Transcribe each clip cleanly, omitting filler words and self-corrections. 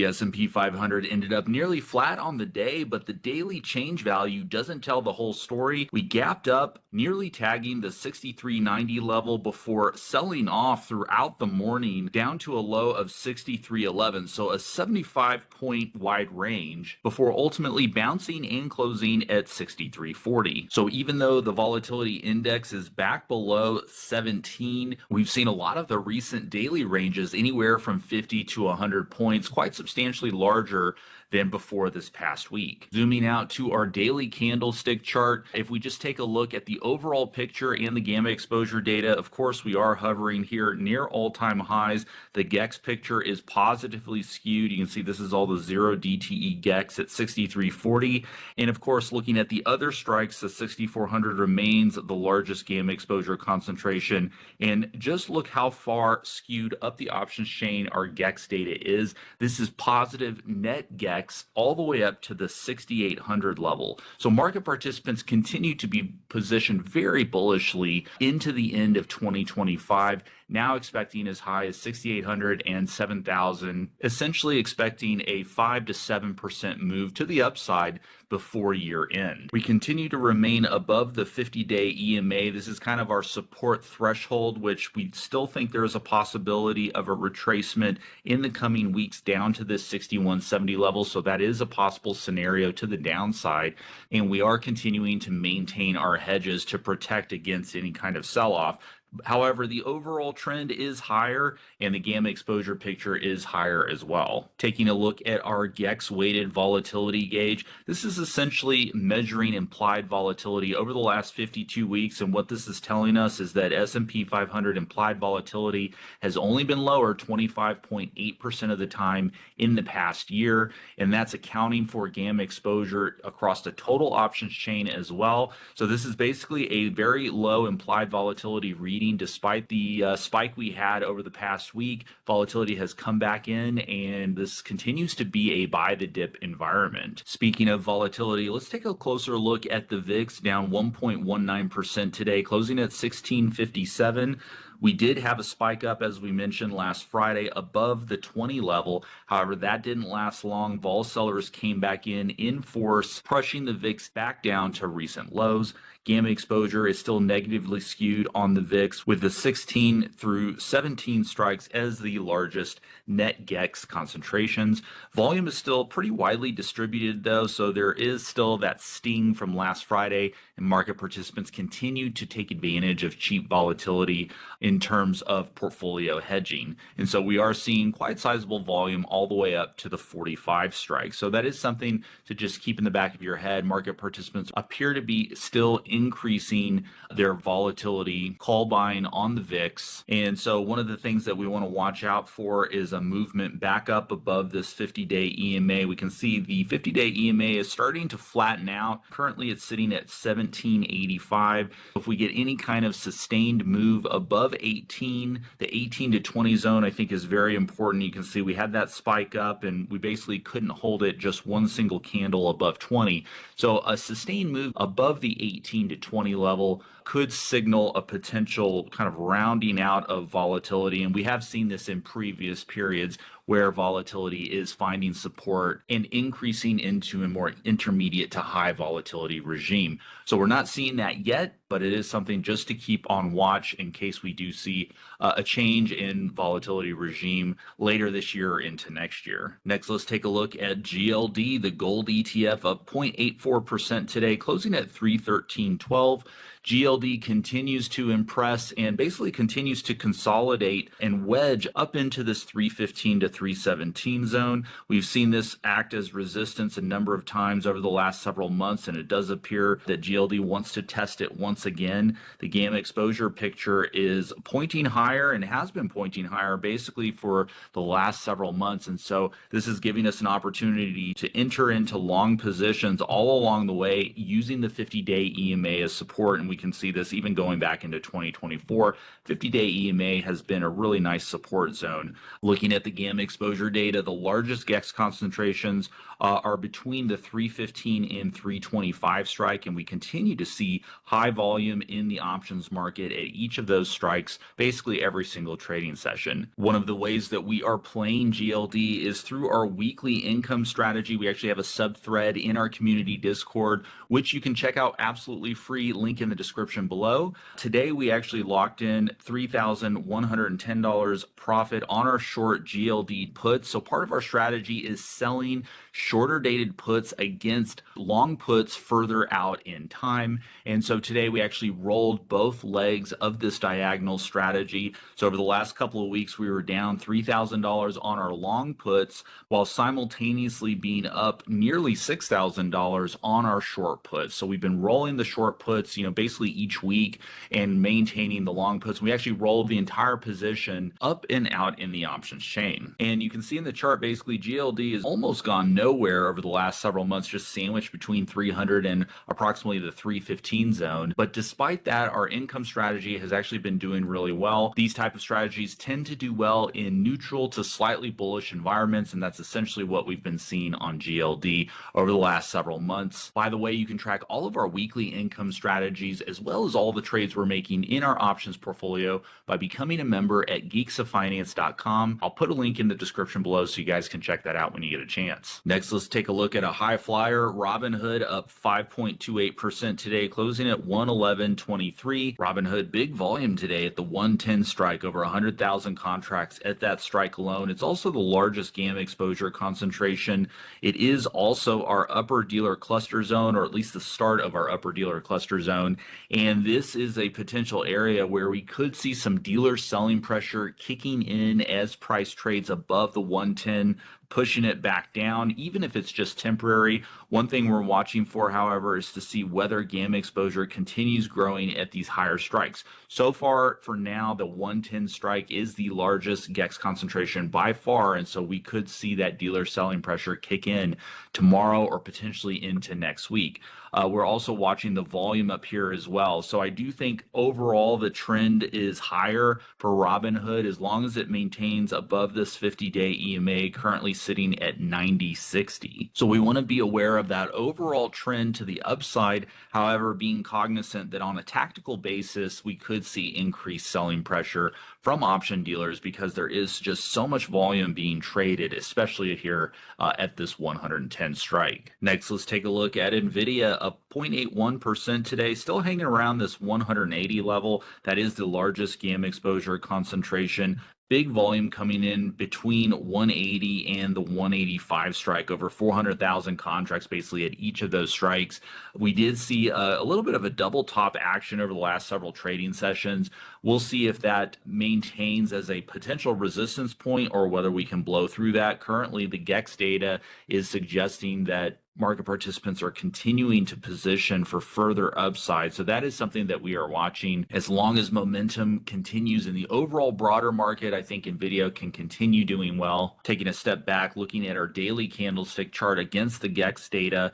The S&P 500 ended up nearly flat on the day, but the daily change value doesn't tell the whole story. We gapped up, nearly tagging the 63.90 level before selling off throughout the morning down to a low of 63.11, so a 75-point wide range before ultimately bouncing and closing at 63.40. So even though the volatility index is back below 17, we've seen a lot of the recent daily ranges anywhere from 50 to 100 points, quite substantially larger than before this past week. Zooming out to our daily candlestick chart, if we just take a look at the overall picture and the gamma exposure data, of course we are hovering here near all-time highs. The GEX picture is positively skewed. You can see this is all the 0 DTE GEX at 63.40. And of course, looking at the other strikes, the 6400 remains the largest gamma exposure concentration. And just look how far skewed up the options chain our GEX data is. This is positive net GEX all the way up to the 6800 level. So market participants continue to be positioned very bullishly into the end of 2025, now expecting as high as 6,800 and 7,000, essentially expecting a 5 to 7% move to the upside before year end. We continue to remain above the 50-day EMA. This is kind of our support threshold, which we still think there is a possibility of a retracement in the coming weeks down to this 6170 level. So that is a possible scenario to the downside. And we are continuing to maintain our hedges to protect against any kind of sell-off. However, the overall trend is higher and the gamma exposure picture is higher as well. Taking a look at our GEX weighted volatility gauge, this is essentially measuring implied volatility over the last 52 weeks. And what this is telling us is that S&P 500 implied volatility has only been lower 25.8% of the time in the past year. And that's accounting for gamma exposure across the total options chain as well. So this is basically a very low implied volatility reading. Despite the spike we had over the past week, volatility has come back in, and this continues to be a buy the dip environment. Speaking of volatility, let's take a closer look at the VIX, down 1.19% today, closing at 1657. We did have a spike up, as we mentioned last Friday, above the 20 level. However, that didn't last long. Vol sellers came back in force, pushing the VIX back down to recent lows. Gamma exposure is still negatively skewed on the VIX, with the 16 through 17 strikes as the largest net GEX concentrations. Volume is still pretty widely distributed though, so there is still that sting from last Friday, and market participants continue to take advantage of cheap volatility in terms of portfolio hedging. And so we are seeing quite sizable volume all the way up to the 45 strike. So that is something to just keep in the back of your head. Market participants appear to be still increasing their volatility call buying on the VIX. And so one of the things that we want to watch out for is a movement back up above this 50-day EMA. We can see the 50-day EMA is starting to flatten out. Currently it's sitting at 1785. If we get any kind of sustained move above 18, the 18 to 20 zone I think is very important. You can see we had that spike up and we basically couldn't hold it, just one single candle above 20. So a sustained move above the 18 to 20 level could signal a potential kind of rounding out of volatility. And we have seen this in previous periods where volatility is finding support and increasing into a more intermediate to high volatility regime. So we're not seeing that yet, but it is something just to keep on watch in case we do see a change in volatility regime later this year or into next year. Next, let's take a look at GLD, the gold ETF, up 0.84% today, closing at 313.12. GLD continues to impress and basically continues to consolidate and wedge up into this 315 to 317 zone. We've seen this act as resistance a number of times over the last several months, and it does appear that GLD wants to test it once again. The gamma exposure picture is pointing higher and has been pointing higher basically for the last several months, and so this is giving us an opportunity to enter into long positions all along the way using the 50-day EMA as support. And we can see this even going back into 2024. 50-day EMA has been a really nice support zone. Looking at the gamma exposure data, the largest GEX concentrations are between the 315 and 325 strike, and we continue to see high volume in the options market at each of those strikes basically every single trading session. One of the ways that we are playing GLD is through our weekly income strategy. We actually have a sub-thread in our community Discord, which you can check out absolutely free, link in the description below. Today we actually locked in $3,110 profit on our short GLD puts. So part of our strategy is selling shorter dated puts against long puts further out in time. And so today we actually rolled both legs of this diagonal strategy. So over the last couple of weeks, we were down $3,000 on our long puts while simultaneously being up nearly $6,000 on our short puts. So we've been rolling the short puts, basically each week and maintaining the long puts. We actually rolled the entire position up and out in the options chain. And you can see in the chart, basically GLD has almost gone nowhere over the last several months, just sandwiched between 300 and approximately the 315 zone. But despite that, our income strategy has actually been doing really well. These type of strategies tend to do well in neutral to slightly bullish environments, and that's essentially what we've been seeing on GLD over the last several months. By the way, you can track all of our weekly income strategies as well as all the trades we're making in our options portfolio by becoming a member at geeksoffinance.com. I'll put a link in the description below so you guys can check that out when you get a chance. Next, let's take a look at a high flyer. Robinhood up 5.28% today, closing at 111.23. Robinhood, big volume today at the 110 strike, over 100,000 contracts at that strike alone. It's also the largest gamma exposure concentration. It is also our upper dealer cluster zone, or at least the start of our upper dealer cluster zone. And this is a potential area where we could see some dealer selling pressure kicking in as price trades above the 110, pushing it back down, even if it's just temporary. One thing we're watching for, however, is to see whether gamma exposure continues growing at these higher strikes. So far, for now, the 110 strike is the largest GEX concentration by far, and so we could see that dealer selling pressure kick in tomorrow or potentially into next week. We're also watching the volume up here as well. So I do think overall the trend is higher for Robinhood as long as it maintains above this 50-day EMA currently sitting at 90.60. So we want to be aware of that overall trend to the upside. However, being cognizant that on a tactical basis, we could see increased selling pressure from option dealers because there is just so much volume being traded, especially here at this 110 strike. Next, let's take a look at Nvidia, up 0.81% today, still hanging around this 180 level. That is the largest gamma exposure concentration. Big volume coming in between 180 and the 185 strike, over 400,000 contracts basically at each of those strikes. We did see a little bit of a double top action over the last several trading sessions. We'll see if that maintains as a potential resistance point or whether we can blow through that. Currently, the GEX data is suggesting that market participants are continuing to position for further upside. So that is something that we are watching. As long as momentum continues in the overall broader market, I think Nvidia can continue doing well. Taking a step back, looking at our daily candlestick chart against the GEX data,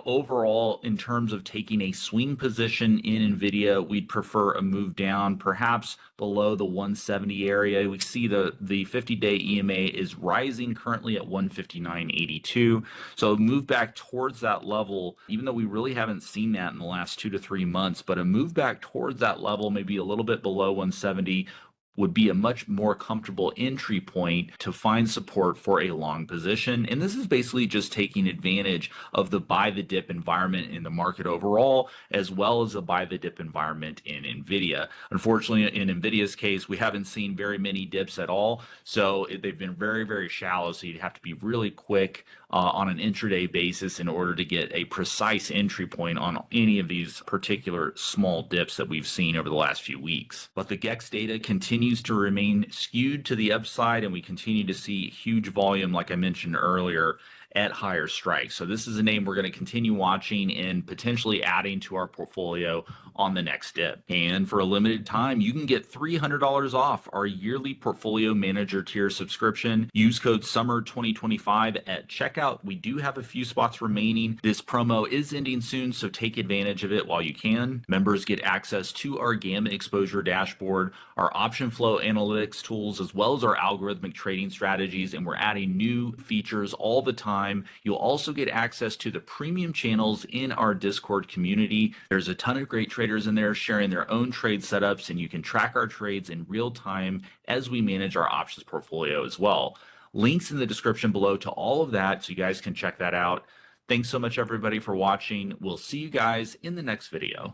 overall in terms of taking a swing position in Nvidia, we'd prefer a move down, perhaps below the 170 area. We see the 50-day EMA is rising currently at 159.82. So move back towards that level, even though we really haven't seen that in the last 2 to 3 months, but a move back towards that level, maybe a little bit below 170, would be a much more comfortable entry point to find support for a long position. And this is basically just taking advantage of the buy the dip environment in the market overall, as well as the buy the dip environment in Nvidia. Unfortunately, in Nvidia's case, we haven't seen very many dips at all. So they've been very, very shallow. So you'd have to be really quick on an intraday basis in order to get a precise entry point on any of these particular small dips that we've seen over the last few weeks. But the GEX data continues to remain skewed to the upside, and we continue to see huge volume, like I mentioned earlier, at higher strikes. So this is a name we're going to continue watching and potentially adding to our portfolio on the next dip. And for a limited time, you can get $300 off our yearly portfolio manager tier subscription. Use code SUMMER2025 at checkout. We do have a few spots remaining. This promo is ending soon, so take advantage of it while you can. Members get access to our gamma exposure dashboard, our option flow analytics tools, as well as our algorithmic trading strategies, and we're adding new features all the time. You'll also get access to the premium channels in our Discord community. There's a ton of great traders in there sharing their own trade setups, and you can track our trades in real time as we manage our options portfolio as well. Links in the description below to all of that, so you guys can check that out. Thanks so much, everybody, for watching. We'll see you guys in the next video.